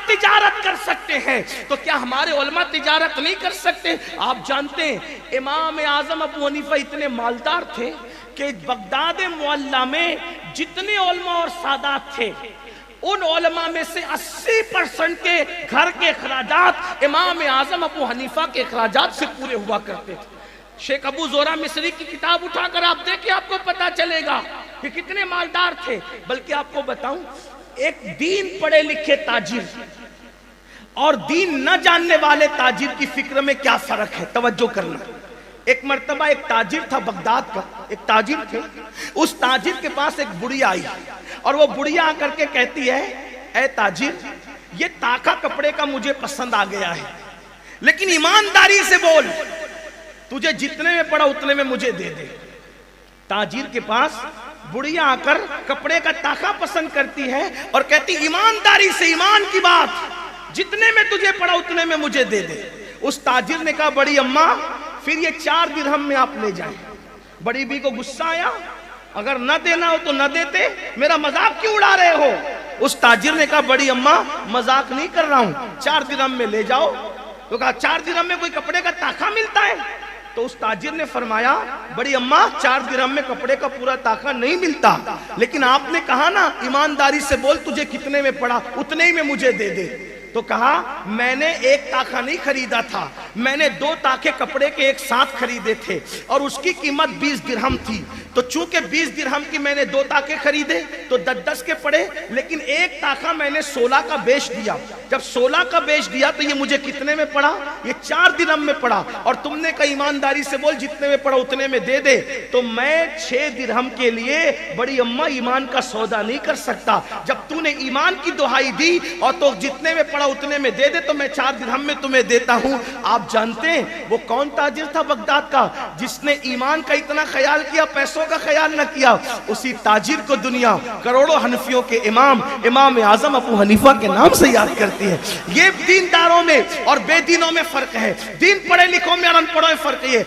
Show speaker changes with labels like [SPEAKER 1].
[SPEAKER 1] تجارت کر سکتے ہیں تو کیا ہمارے علماء تجارت نہیں کر سکتے؟ آپ جانتے ہیں امام اعظم ابو حنیفہ اتنے مالدار تھے کہ بغداد معلیٰ میں جتنے علماء اور سادات تھے ان علماء میں سے 80% کے گھر کے اخراجات امام اعظم ابو حنیفہ کے اخراجات سے پورے ہوا کرتے تھے۔ شیخ ابو زورہ مصری کی کتاب اٹھا کر آپ دیکھیں، آپ کو پتا چلے گا کہ کتنے مالدار تھے۔ بلکہ آپ کو بتاؤں، ایک دین پڑھے لکھے تاجر اور دین نہ جاننے والے تاجر کی فکر میں کیا فرق ہے، توجہ کرنا۔ ایک مرتبہ ایک تاجر تھا بغداد کا، ایک تاجر تھے، اس تاجر کے پاس ایک بڑھیا آئی اور وہ بڑھیا آ کر کے کہتی ہے، اے تاجر، یہ تاکہ کپڑے کا مجھے پسند آ گیا ہے، لیکن ایمانداری سے بول، تجھے جتنے میں پڑا اتنے میں مجھے دے دے۔ تاجر کے پاس بڑھیا آ کر کپڑے کا تاکہ پسند کرتی ہے اور کہتی ایمانداری سے، ایمان کی بات، جتنے میں تجھے پڑا اتنے میں مجھے دے دے۔ اس تاجر نے کہا، بڑی اماں پھر یہ 4 درہم میں آپ لے جائیں۔ بڑی بی کو غصہ آیا، اگر نہ دینا ہو تو نہ دیتے، میرا مذاق کیوں اڑا رہے ہو؟ اس تاجر نے کہا، بڑی اماں مذاق نہیں کر رہا ہوں، 4 درہم میں لے جاؤ۔ تو کہا، 4 درہم میں کوئی کپڑے کا تاکہ ملتا ہے؟ تو اس تاجر نے فرمایا، بڑی اماں 4 درہم میں کپڑے کا پورا تاکہ نہیں ملتا، لیکن آپ نے کہا نا ایمانداری سے بول، تجھے کتنے میں پڑا اتنے ہی میں مجھے دے دے۔ تو کہا، میں نے ایک تاکہ نہیں خریدا تھا، میں نے 2 تاکے کپڑے کے ایک ساتھ خریدے تھے اور اس کی قیمت 20 درہم تھی۔ تو چونکہ 20 درہم کی میں نے 2 تاکے خریدے تو 10 کے پڑے، لیکن ایک تاکہ میں نے 16 کا بیچ دیا۔ جب 16 کا بیچ دیا تو یہ مجھے کتنے میں پڑا؟ یہ 4 درہم میں پڑا، اور تم نے کہا ایمانداری سے بول، جتنے میں پڑا اتنے میں دے دے۔ تو میں 6 درہم کے لیے بڑی اماں ایمان کا سودا نہیں کر سکتا۔ جب تو نے ایمان کی دہائی دی اور تو جتنے میں پڑا اتنے میں دے دے تو میں 4 درہم میں تمہیں دیتا ہوں۔ آپ جانتے ہیں وہ کون تاجر تھا بغداد کا جس نے ایمان کا اتنا خیال کیا، پیسوں کا خیال نہ کیا؟ اسی تاجر کو دنیا کروڑوں حنفیوں کے امام اعظم ابو حنیفہ کے نام سے یاد کرتی ہے۔ یہ دینداروں میں اور بے دینوں میں فرق ہے، دین پڑھے لکھوں میں اور ان پڑھوں میں فرق ہے۔